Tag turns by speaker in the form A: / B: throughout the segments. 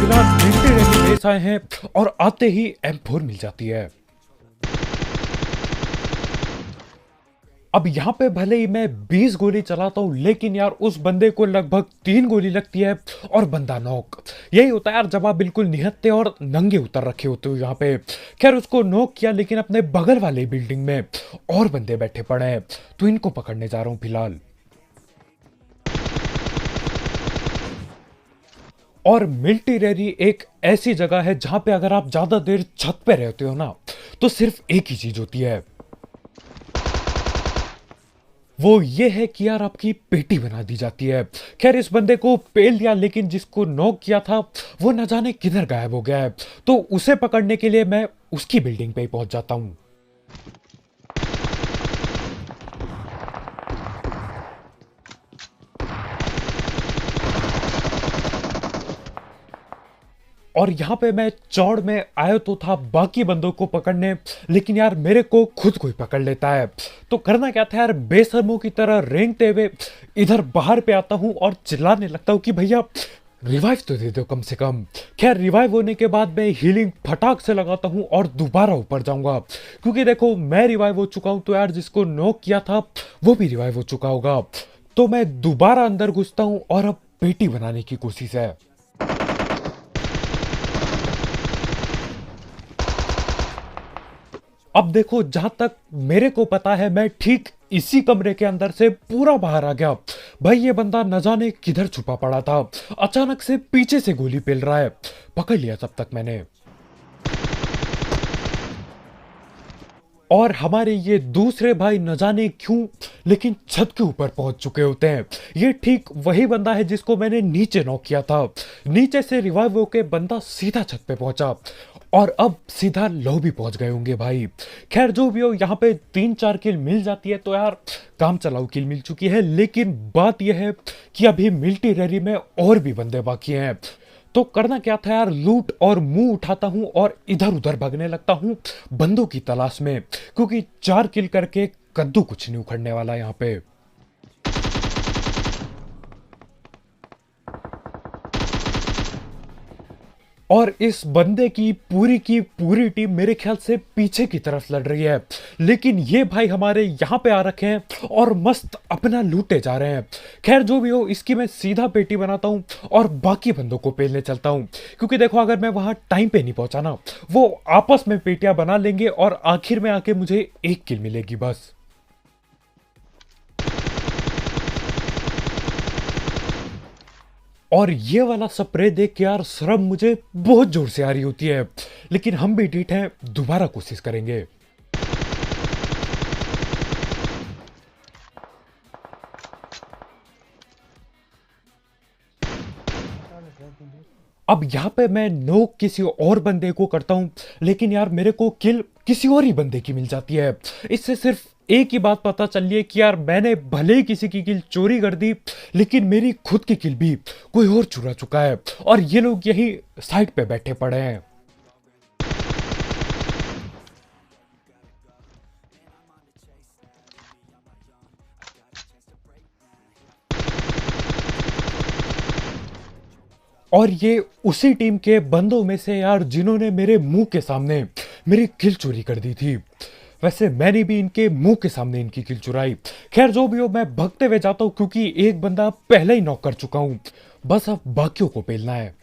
A: फिलहाल military rally less आए हैं और आते ही M4 मिल जाती है। अब यहाँ पे भले ही मैं 20 गोली चलाता हूँ, लेकिन यार उस बंदे को लगभग 3 गोली लगती है और बंदा नॉक। यही होता है यार जब आप बिल्कुल निहत्थे और नंगे उतर रखे होते हो यहाँ पे। खैर उसको नॉक किया, लेकिन अपने बगल वाले बिल्डिंग में और बंदे बैठे पड़े हैं, तो इनको पकड़ने जा रहा हूँ फिलहाल। और मिलिट्री रैली एक ऐसी जगह है जहां पे अगर आप ज्यादा देर छत पे रहते हो ना, तो सिर्फ एक ही चीज होती है, वो ये है कि यार आपकी पेटी बना दी जाती है। खैर इस बंदे को पेल दिया, लेकिन जिसको नॉक किया था वो न जाने किधर गायब हो गया है, तो उसे पकड़ने के लिए मैं उसकी बिल्डिंग पे ही पहुंच जाता हूं। और यहाँ पे मैं चौड़ में आया तो था बाकी बंदों को पकड़ने, लेकिन यार मेरे को खुद कोई पकड़ लेता है। तो करना क्या था यार, बेशर्मों की तरह रेंगते हुए इधर बाहर पे आता हूँ और चिल्लाने लगता हूँ कि भैया रिवाइव तो दे दो कम से कम। खैर रिवाइव होने के बाद मैं हीलिंग फटाक से लगाता हूँ और दोबारा ऊपर जाऊंगा, क्योंकि देखो मैं रिवाइव हो चुका हूँ, तो यार जिसको नॉक किया था वो भी रिवाइव हो चुका होगा। तो मैं दोबारा अंदर घुसता हूँ और अब पेटी बनाने की कोशिश है। अब देखो जहां तक मेरे को पता है मैं ठीक इसी कमरे के अंदर से पूरा बाहर आ गया। भाई ये बंदा न जाने किधर छुपा पड़ा था, अचानक से पीछे से गोली पेल रहा है। पकड़ लिया तब तक मैंने। और हमारे ये दूसरे भाई न जाने क्यों लेकिन छत के ऊपर पहुंच चुके होते हैं। ये ठीक वही बंदा है जिसको मैंने नीचे नॉक किया था। नीचे से रिवाइव होके बंदा सीधा छत पे पहुंचा और अब सीधा लॉबी पहुंच गए होंगे भाई। खैर जो भी हो, यहाँ पे 3-4 किल मिल जाती है तो यार काम चलाऊ किल मिल चुकी है। लेकिन बात यह है कि अभी मिलिट्री रैली में और भी बंदे बाकी हैं। तो करना क्या था यार, लूट और मुंह उठाता हूं और इधर उधर भागने लगता हूं बंदों की तलाश में, क्योंकि 4 किल करके कद्दू कुछ नहीं उखड़ने वाला यहाँ पे। और इस बंदे की पूरी टीम मेरे ख्याल से पीछे की तरफ लड़ रही है, लेकिन ये भाई हमारे यहाँ पे आ रखे हैं और मस्त अपना लूटे जा रहे हैं। खैर जो भी हो, इसकी मैं सीधा पेटी बनाता हूँ और बाकी बंदों को पेलने चलता हूँ, क्योंकि देखो अगर मैं वहां टाइम पे नहीं पहुंचा ना, वो आपस में पेटियां बना लेंगे और आखिर में आके मुझे 1 किल मिलेगी बस। और ये वाला स्प्रे देख के यार शर्म मुझे बहुत जोर से आ रही होती है, लेकिन हम भी डीठ हैं, दोबारा कोशिश करेंगे। अब यहाँ पे मैं नोक किसी और बंदे को करता हूँ, लेकिन यार मेरे को किल किसी और ही बंदे की मिल जाती है। इससे सिर्फ एक ही बात पता चल रही है कि यार मैंने भले ही किसी की किल चोरी कर दी, लेकिन मेरी खुद की किल भी कोई और चुरा चुका है और ये लोग यही साइड पे बैठे पड़े हैं। और ये उसी टीम के बंदों में से यार जिन्होंने मेरे मुंह के सामने मेरी किल चोरी कर दी थी। वैसे मैंने भी इनके मुंह के सामने इनकी किल चुराई। खैर जो भी हो, मैं भगते हुए जाता हूं, क्योंकि एक बंदा पहले ही नॉक कर चुका हूं, बस अब बाकियों को पेलना है।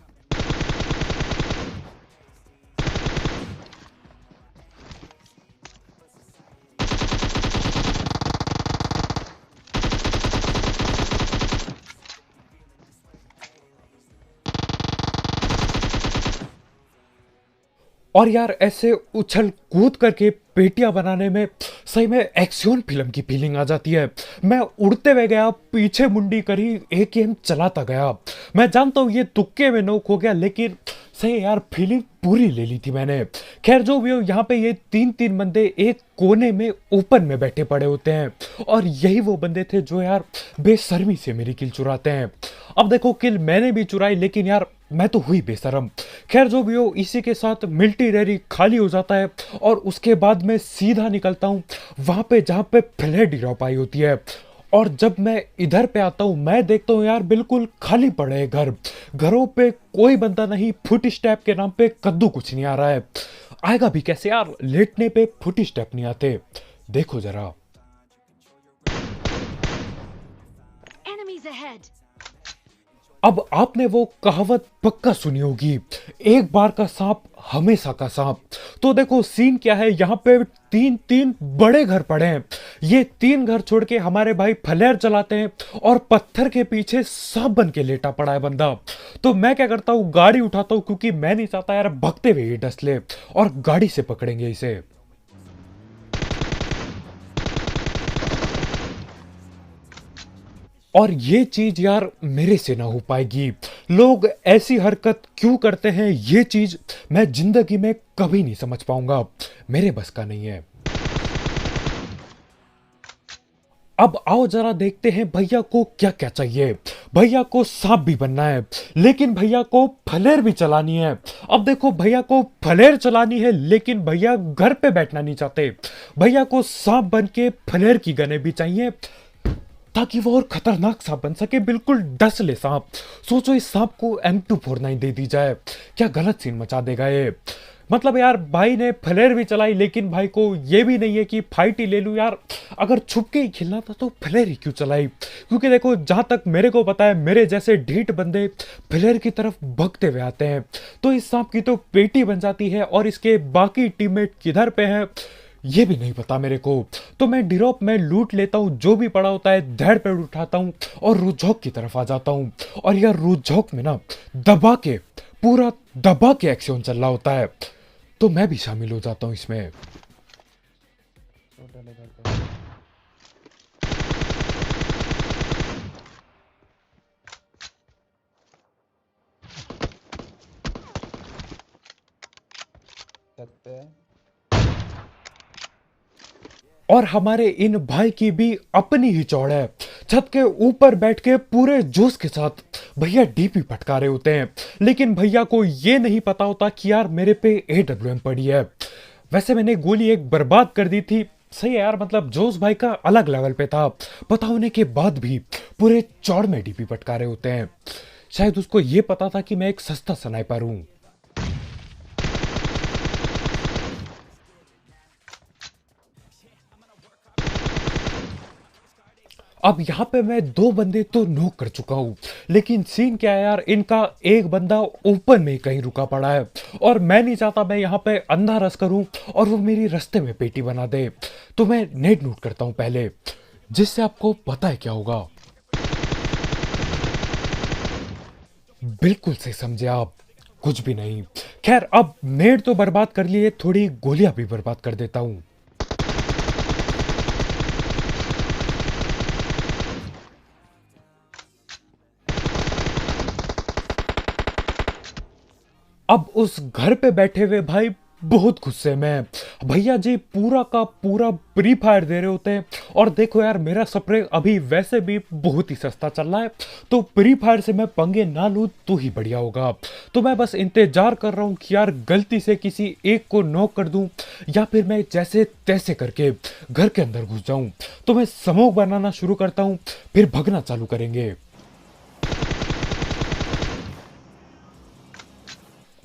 A: और यार ऐसे उछल कूद करके पेटियां बनाने में सही में एक्शन फिल्म की फीलिंग आ जाती है। मैं उड़ते हुए गया, पीछे मुंडी करी, एक एम चलाता गया। मैं जानता हूं ये तुक्के में नोक हो गया, लेकिन सही यार फीलिंग पूरी ले ली थी मैंने। खैर जो भी हो, यहाँ पे ये 3-3 बंदे एक कोने में ओपन में बैठे पड़े होते हैं, और यही वो बंदे थे जो यार बेशर्मी से मेरी किल चुराते हैं। अब देखो किल मैंने भी चुराई, लेकिन यार मैं तो हुई बेशरम। खैर जो भी हो, इसी के साथ मिलिट्री रैली खाली हो जाता है और उसके बाद मैं सीधा निकलता हूँ वहां पे जहां पे फ्लैट ड्रॉप आई होती है। और जब मैं इधर पे आता हूँ मैं देखता हूँ यार बिल्कुल खाली पड़े हैं घर, घरों पे कोई बंदा नहीं, फुट स्टेप के नाम पे कद्दू कुछ नहीं आ रहा है। आएगा भी कैसे यार, लेटने पे फुट स्टेप नहीं आते। देखो जरा।
B: Enemies ahead!
A: अब आपने वो कहावत पक्का सुनी होगी, एक बार का सांप हमेशा का सांप। तो देखो सीन क्या है, यहाँ पे तीन तीन बड़े घर पड़े हैं। ये तीन घर छोड़ के हमारे भाई फ्लेयर चलाते हैं और पत्थर के पीछे सांप बन के लेटा पड़ा है बंदा। तो मैं क्या करता हूँ, गाड़ी उठाता हूँ क्योंकि मैं नहीं चाहता यार भगते हुए ये डस ले, और गाड़ी से पकड़ेंगे इसे। और ये चीज यार मेरे से ना हो पाएगी। लोग ऐसी हरकत क्यों करते हैं ये चीज मैं जिंदगी में कभी नहीं समझ पाऊंगा, मेरे बस का नहीं है। अब आओ जरा देखते हैं भैया को क्या क्या चाहिए। भैया को सांप भी बनना है, लेकिन भैया को फ्लेयर भी चलानी है। अब देखो भैया को फ्लेयर चलानी है लेकिन भैया घर पे बैठना नहीं चाहते। भैया को सांप बन के फ्लेयर की गने भी चाहिए ताकि वो और खतरनाक सांप बन सके, बिल्कुल डस ले सांप। सोचो इस सांप को M249 दे दी जाए, क्या गलत सीन मचा देगा ये। मतलब यार भाई ने फ्लेयर भी चलाई लेकिन भाई को ये भी नहीं है कि फाइट ही ले लूं यार। अगर छुप के ही खेलना था तो फ्लेयर ही क्यों चलाई, क्योंकि देखो जहां तक मेरे को पता है मेरे जैसे ढीठ बंदे फ्लेयर की तरफ भगते हुए आते हैं। तो इस सांप की तो पेटी बन जाती है और इसके बाकी टीममेट किधर पे हैं ये भी नहीं पता मेरे को। तो मैं ड्रॉप में लूट लेता हूँ, जो भी पड़ा होता है धड़ पे उठाता हूँ और रुझोक की तरफ आ जाता हूँ। और यार रुझोक में ना दबा के, पूरा दबा के एक्शन चल रहा होता है, तो मैं भी शामिल हो जाता हूँ इसमें।
C: सकते हैं।
A: और हमारे इन भाई की भी अपनी ही चौड़ है। छत के ऊपर बैठ के पूरे जोश के साथ भैया डीपी पटका रहे होते हैं, लेकिन भैया को ये नहीं पता होता कि यार मेरे पे AWM पड़ी है। वैसे मैंने गोली एक बर्बाद कर दी थी, सही है यार, मतलब जोश भाई का अलग लेवल पे था। पता होने के बाद भी पूरे चौड़ में डीपी पटका रहे होते हैं। शायद उसको ये पता था कि मैं एक सस्ता स्नाइपर हूं। अब यहाँ पे मैं दो बंदे तो नॉक कर चुका हूँ, लेकिन सीन क्या है यार, इनका एक बंदा ओपन में कहीं रुका पड़ा है और मैं नहीं चाहता मैं यहाँ पे अंधा रस करूँ और वो मेरी रास्ते में पेटी बना दे। तो मैं नेट नोट करता हूँ पहले, जिससे आपको पता है क्या होगा। बिल्कुल सही समझे आप, कुछ भी नहीं। खैर अब नेट तो बर्बाद कर लिए, थोड़ी गोलियां भी बर्बाद कर देता हूँ। अब उस घर पे बैठे हुए भाई बहुत गुस्से में हैं। भैया जी पूरा का पूरा प्री फायर दे रहे होते हैं, और देखो यार मेरा स्प्रे अभी वैसे भी बहुत ही सस्ता चल रहा है, तो प्री फायर से मैं पंगे ना लूं तो ही बढ़िया होगा। तो मैं बस इंतजार कर रहा हूं कि यार गलती से किसी एक को नॉक कर दूं या फिर मैं जैसे तैसे करके घर के अंदर घुस जाऊं। तो मैं स्मोक बनाना शुरू करता हूं, फिर भगना चालू करेंगे।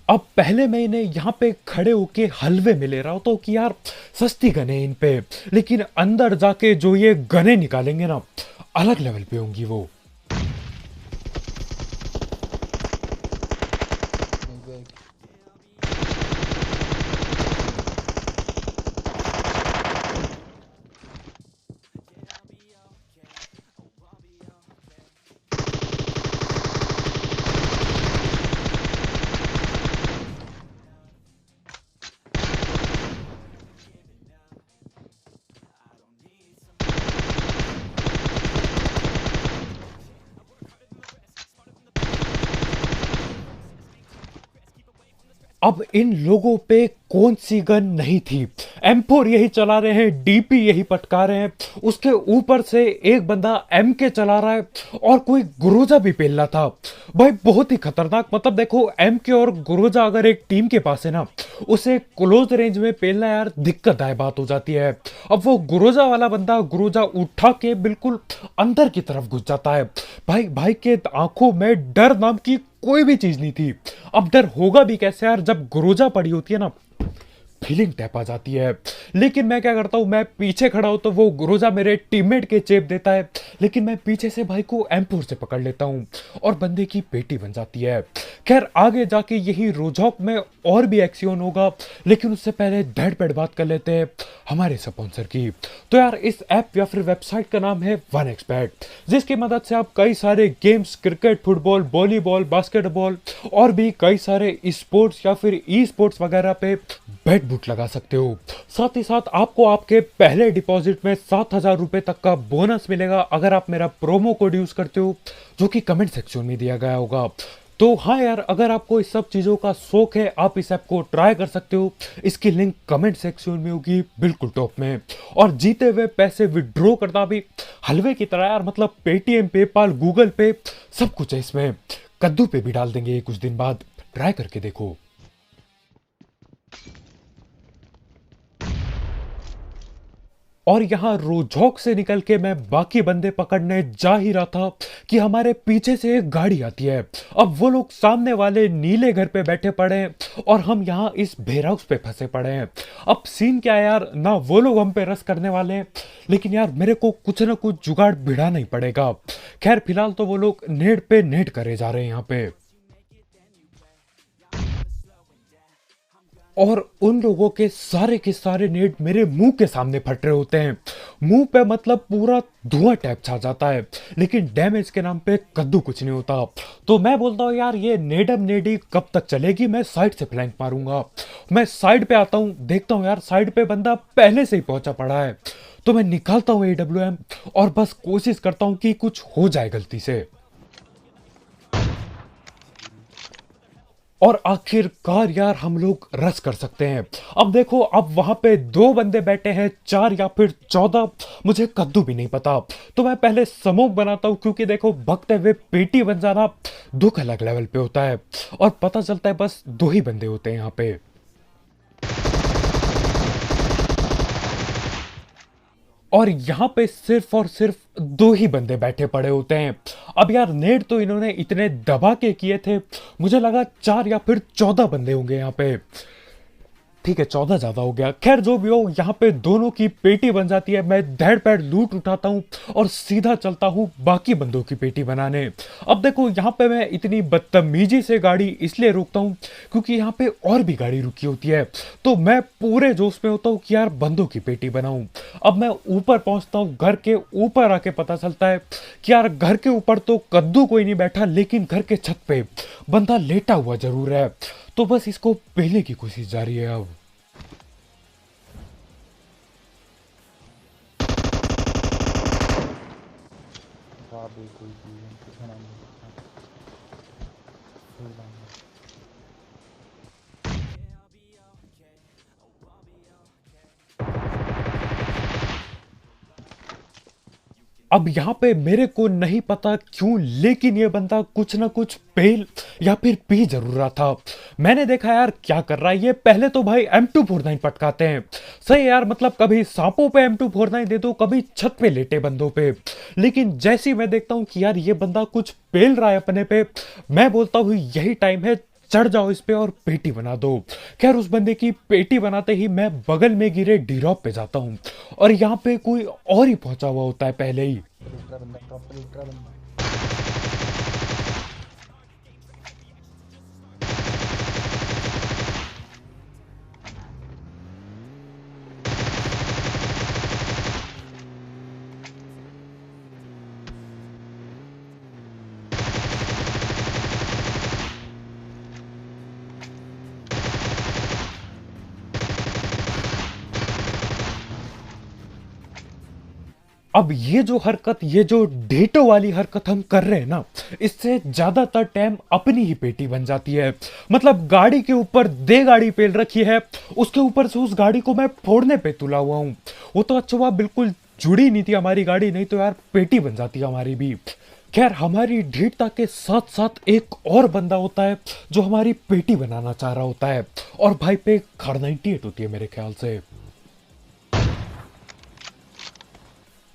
A: अब पहले मैं इन्हें यहाँ पे खड़े होके हलवे में ले रहा होता हूँ कि यार सस्ती गने इन पे, लेकिन अंदर जाके जो ये गने निकालेंगे ना अलग लेवल पे होंगी वो। अब इन लोगों पे कौन सी गन नहीं थी। M4 यही चला रहे हैं, डीपी यही पटका रहे हैं, उसके ऊपर से एक बंदा MK चला रहा है और कोई गुरोजा भी पेल रहा था। भाई बहुत ही खतरनाक। मतलब देखो MK और गुरोजा अगर एक टीम के पास है ना, उसे क्लोज रेंज में पेलना यार दिक्कतदायक बात हो जाती है। अब वो गुरोजा वाला बंदा गुरोजा उठा के बिल्कुल अंदर की तरफ घुस जाता है। भाई भाई के आंखों में डर नाम की कोई भी चीज नहीं थी। अब डर होगा भी कैसे यार, जब गुरोजा पड़ी होती है ना, फीलिंग टैप आ जाती है। लेकिन मैं क्या करता हूं, मैं पीछे खड़ा हूं तो वो गुरोजा मेरे टीममेट के चेप देता है, लेकिन मैं पीछे से भाई को M4 से पकड़ लेता हूं और बंदे की पेटी बन जाती है। खैर आगे जाके यही रोजॉक में और भी एक्शन होगा, लेकिन उससे पहले धड़ पेड़ बात कर लेते हैं हमारे स्पॉन्सर की। तो यार इस ऐप या फिर वेबसाइट का नाम है 1xBet, जिसकी मदद से आप कई सारे games, cricket, football, volleyball, basketball और भी कई सारे स्पोर्ट्स या फिर ई स्पोर्ट्स वगैरह पे बेट बुट लगा सकते हो। साथ ही साथ आपको आपके पहले डिपॉजिट में 7,000 रुपए तक का बोनस मिलेगा अगर आप मेरा प्रोमो कोड यूज करते हो, जो कि कमेंट सेक्शन में दिया गया होगा। तो हाँ यार, अगर आपको इस सब चीजों का शौक है, आप इस ऐप को ट्राई कर सकते हो। इसकी लिंक कमेंट सेक्शन में होगी बिल्कुल टॉप में। और जीते हुए पैसे विड्रॉ करना भी हलवे की तरह यार, मतलब पेटीएम, पेपाल, गूगल पे सब कुछ है इसमें। कद्दू पे भी डाल देंगे कुछ दिन बाद, ट्राई करके देखो। और यहां रोजॉक से निकल के मैं बाकी बंदे पकड़ने जा ही रहा था कि हमारे पीछे से एक गाड़ी आती है। अब वो लोग सामने वाले नीले घर पे बैठे पड़े हैं और हम यहां इस बेरहाउस पे फंसे पड़े हैं। अब सीन क्या है यार, ना वो लोग हम पे रस करने वाले हैं, लेकिन यार मेरे को कुछ ना कुछ जुगाड़ भिड़ाना ही पड़ेगा। खैर फिलहाल तो वो लोग नेट पे नेट करे जा रहे हैं यहाँ पे, और उन लोगों के सारे नेट मेरे मुंह के सामने फट रहे होते हैं। मुंह पे मतलब पूरा धुआं टाइप छा जाता है, लेकिन डैमेज के नाम पे कद्दू कुछ नहीं होता। तो मैं बोलता हूँ यार ये नेडम नेडी कब तक चलेगी, मैं साइड से फ्लैंक मारूंगा। मैं साइड पे आता हूँ, देखता हूँ यार साइड पे बंदा पहले से ही पहुंचा पड़ा है, तो मैं निकालता हूँ AWM और बस कोशिश करता हूँ कि कुछ हो जाए गलती से। और आखिरकार यार हम लोग रस कर सकते हैं। अब देखो, अब वहां पे 2 बंदे बैठे हैं, 4 या फिर 14, मुझे कद्दू भी नहीं पता। तो मैं पहले स्मोक बनाता हूं, क्योंकि देखो भगते हुए पेटी बन जाना दुख अलग लेवल पे होता है, और पता चलता है बस 2 ही बंदे होते हैं यहाँ पे। और यहाँ पे सिर्फ और सिर्फ 2 ही बंदे बैठे पड़े होते हैं। अब यार नेट तो इन्होंने इतने दबा के किए थे, मुझे लगा 4 या फिर 14 बंदे होंगे यहाँ पे। ठीक है 14 ज्यादा हो गया। खैर जो भी हो, यहाँ पे दोनों की पेटी बन जाती है। मैं धड़ पैड़ लूट उठाता हूँ और सीधा चलता हूँ बाकी बंदों की पेटी बनाने। अब देखो यहाँ पे मैं इतनी बदतमीजी से गाड़ी इसलिए रोकता हूँ क्योंकि यहाँ पे और भी गाड़ी रुकी होती है, तो मैं पूरे जोश में होता हूँ कि यार बंदों की पेटी बनाऊं। अब मैं ऊपर पहुंचता हूँ, घर के ऊपर आके पता चलता है कि यार घर के ऊपर तो कद्दू कोई नहीं बैठा, लेकिन घर के छत पे बंदा लेटा हुआ जरूर है। तो बस इसको पहले की कोशिश जारी है। अब
C: कोई चीज़ है, कुछ होना नहीं है। कोई बात नहीं।
A: अब यहाँ पे मेरे को नहीं पता क्यों, लेकिन ये बंदा कुछ ना कुछ पेल या फिर पी जरूर रहा था। मैंने देखा यार क्या कर रहा है ये। पहले तो भाई M249 पटकाते हैं, सही यार, मतलब कभी सांपों पे M249 दे दो, कभी छत पे लेटे बंदों पे। लेकिन जैसे ही मैं देखता हूँ कि यार ये बंदा कुछ पेल रहा है अपने पे, मैं बोलता हूँ यही टाइम है, चढ़ जाओ इस पे और पेटी बना दो। खैर उस बंदे की पेटी बनाते ही मैं बगल में गिरे ड्रॉप पे जाता हूँ, और यहाँ पे कोई और ही पहुंचा हुआ होता है पहले ही।
C: दूसरा बंदा, प्रॉपर दूसरा बंदा।
A: अब ये जो हरकत, ये जो डेटो वाली हरकत हम कर रहे हैं ना, इससे ज्यादातर टाइम अपनी ही पेटी बन जाती है। मतलब गाड़ी के ऊपर दे गाड़ी पेल रखी है, उसके ऊपर से उस गाड़ी को मैं फोड़ने पे तुला हुआ हूँ। वो तो अच्छा हुआ बिल्कुल जुड़ी नहीं थी हमारी गाड़ी, नहीं तो यार पेटी बन जाती हमारी भी। खैर, हमारी ढीठता के साथ साथ एक और बंदा होता है जो हमारी पेटी बनाना चाह रहा होता है, और भाई पे खड़ 98 होती है मेरे ख्याल से।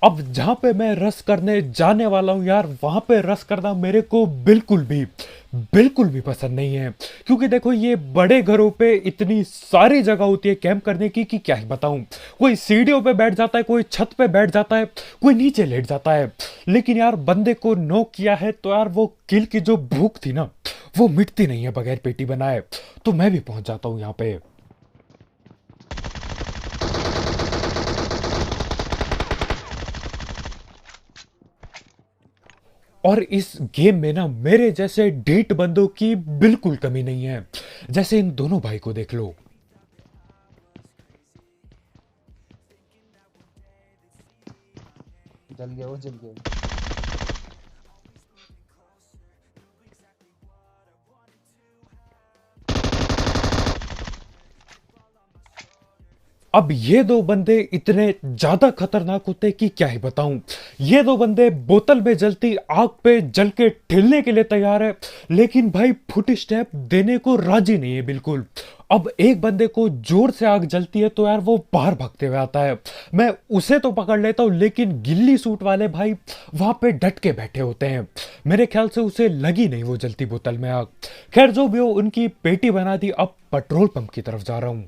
A: अब जहां पे मैं रस करने जाने वाला हूं यार, वहां पे रस करना मेरे को बिल्कुल भी पसंद नहीं है। क्योंकि देखो, ये बड़े घरों पे इतनी सारी जगह होती है कैंप करने की कि क्या ही बताऊं। कोई सीढ़ियों पे बैठ जाता है, कोई छत पे बैठ जाता है, कोई नीचे लेट जाता है। लेकिन यार, बंदे को नॉक किया है तो यार वो किल की जो भूख थी ना, वो मिटती नहीं है बगैर पेटी बनाए। तो मैं भी पहुंच जाता हूं यहाँ पे। और इस गेम में ना मेरे जैसे ढीठ बंदों की बिल्कुल कमी नहीं है। जैसे इन दोनों भाई को देख लो।
C: जल गया, वो जल गया।
A: अब ये दो बंदे इतने ज्यादा खतरनाक होते कि क्या ही बताऊं। ये दो बंदे बोतल में जलती आग पे जल के ठिलने के लिए तैयार है, लेकिन भाई फुट स्टेप देने को राजी नहीं है बिल्कुल। अब एक बंदे को जोर से आग जलती है तो यार वो बाहर भागते हुए आता है। मैं उसे तो पकड़ लेता हूं, लेकिन गिल्ली सूट वाले भाई वहां पे डट के बैठे होते हैं। मेरे ख्याल से उसे लगी नहीं वो जलती बोतल में आग। खैर, जो भी हो, उनकी पेटी बना दी। अब पेट्रोल पंप की तरफ जा रहा हूं।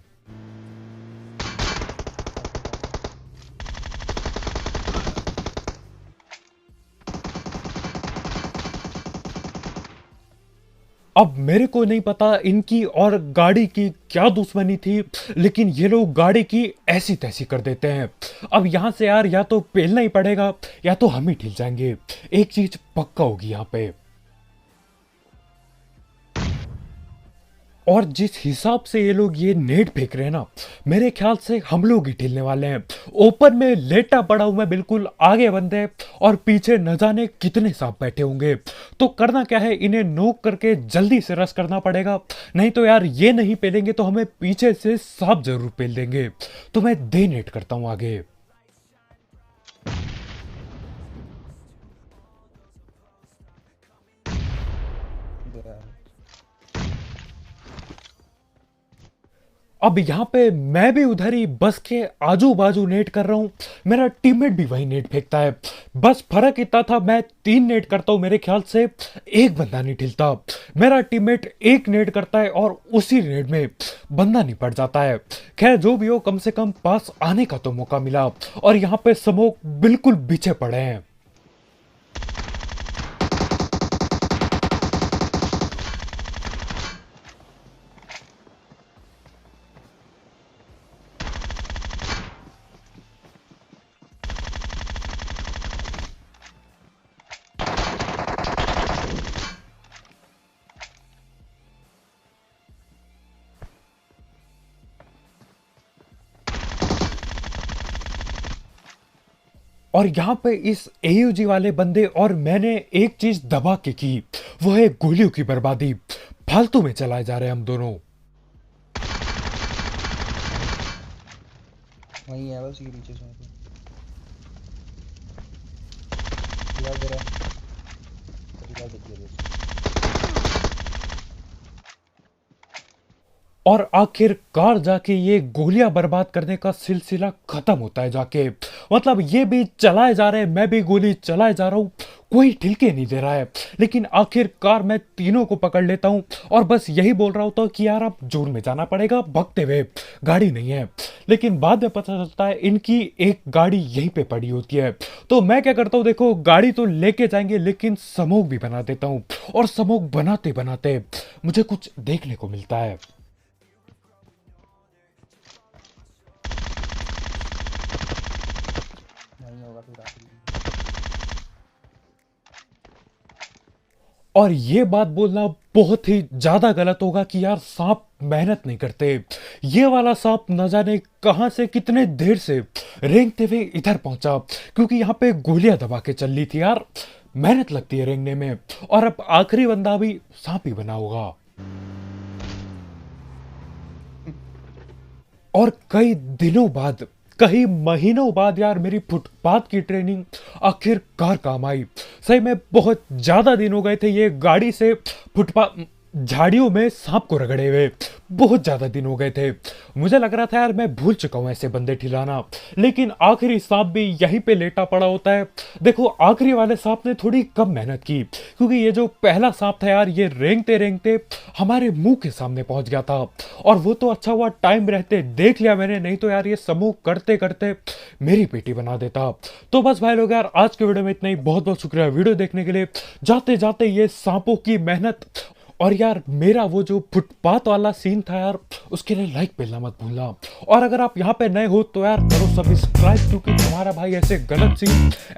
A: अब मेरे को नहीं पता इनकी और गाड़ी की क्या दुश्मनी थी, लेकिन ये लोग गाड़ी की ऐसी तैसी कर देते हैं। अब यहां से यार या तो पेलना ही पड़ेगा, या तो हम ही ठिल जाएंगे। एक चीज पक्का होगी यहां पे। और जिस हिसाब से ये लोग ये नेट फेंक रहे हैं ना, मेरे ख्याल से हम लोग ही ठिलने वाले हैं। ओपन में लेटा पड़ा हूं मैं बिल्कुल, आगे बंदे और पीछे न जाने कितने सांप बैठे होंगे। तो करना क्या है, इन्हें नोक करके जल्दी से रस करना पड़ेगा। नहीं तो यार ये नहीं पेलेंगे तो हमें पीछे से सांप जरूर पेल देंगे। तो मैं दे नेट करता हूं आगे।
C: गया।
A: अब यहां पे मैं भी उधर ही बस के आजू बाजू नेट कर रहा हूं। मेरा टीममेट भी वही नेट फेंकता है। बस फर्क इतना था, मैं 3 नेट करता हूं, मेरे ख्याल से एक बंदा नहीं ठिलता। मेरा टीममेट एक नेट करता है और उसी नेट में बंदा नहीं पड़ जाता है। खैर, जो भी हो, कम से कम पास आने का तो मौका मिला। और यहाँ पे स्मोक बिल्कुल बिछे पड़े हैं। और यहाँ पे इस एयूजी वाले बंदे और मैंने एक चीज दबा के की, वो है गोलियों की बर्बादी। फालतू में चलाए जा रहे हैं हम दोनों।
C: वहीं है बस, ये पीछे से यार जरा रिवाइव कर दिया बस।
A: और आखिरकार जाके ये गोलियां बर्बाद करने का सिलसिला खत्म होता है जाके। मतलब ये भी चलाए जा रहे हैं, मैं भी गोली चलाए जा रहा हूं, कोई ठिलके नहीं दे रहा है। लेकिन आखिरकार मैं तीनों को पकड़ लेता हूं और बस यही बोल रहा होता हूं कि यार अब जोर में जाना पड़ेगा भगते हुए, गाड़ी नहीं है। लेकिन बाद में पता चलता है इनकी एक गाड़ी यहीं पे पड़ी होती है। तो मैं क्या करता हूं, देखो गाड़ी तो लेके जाएंगे, लेकिन स्मोक भी बना देता हूं। और स्मोक बनाते बनाते मुझे कुछ देखने को मिलता है।
C: नहीं होगा फिर आखिरी।
A: और ये बात बोलना बहुत ही ज्यादा गलत होगा कि यार सांप मेहनत नहीं करते। ये वाला सांप न जाने कहां से कितने देर से रेंगते हुए इधर पहुंचा, क्योंकि यहाँ पे गोलियां दबा के चल रही थी यार। मेहनत लगती है रेंगने में, और अब आखिरी बंदा भी सांप ही बना होगा। और कई दिनों बाद, कई महीनों बाद यार मेरी फुटपाथ की ट्रेनिंग आखिरकार काम आई। सही में बहुत ज्यादा दिन हो गए थे ये गाड़ी से फुटपाथ झाड़ियों में सांप को रगड़े हुए, बहुत ज्यादा दिन हो गए थे। मुझे लग रहा था यार मैं भूल चुका हूं ऐसे बंदे ठिलाना, लेकिन आखिरी सांप भी यहीं पे लेटा पड़ा होता है। देखो आखिरी वाले सांप ने थोड़ी कम मेहनत की, क्योंकि ये जो पहला सांप था यार, ये रेंगते रेंगते हमारे मुंह के सामने पहुंच गया था। और वो तो अच्छा हुआ टाइम रहते देख लिया मैंने, नहीं तो यार ये समूह करते करते मेरी पेटी बना देता। तो बस भाई लोग यार, आज के वीडियो में इतना ही। बहुत बहुत शुक्रिया वीडियो देखने के लिए। जाते जाते ये सांपों की मेहनत, और यार मेरा वो जो फुटपाथ वाला सीन था यार, उसके लिए लाइक मिलना मत भूलना। और अगर आप यहाँ पे नए हो तो यार करो सब्सक्राइब, क्योंकि तुम्हारा भाई ऐसे गलत सीन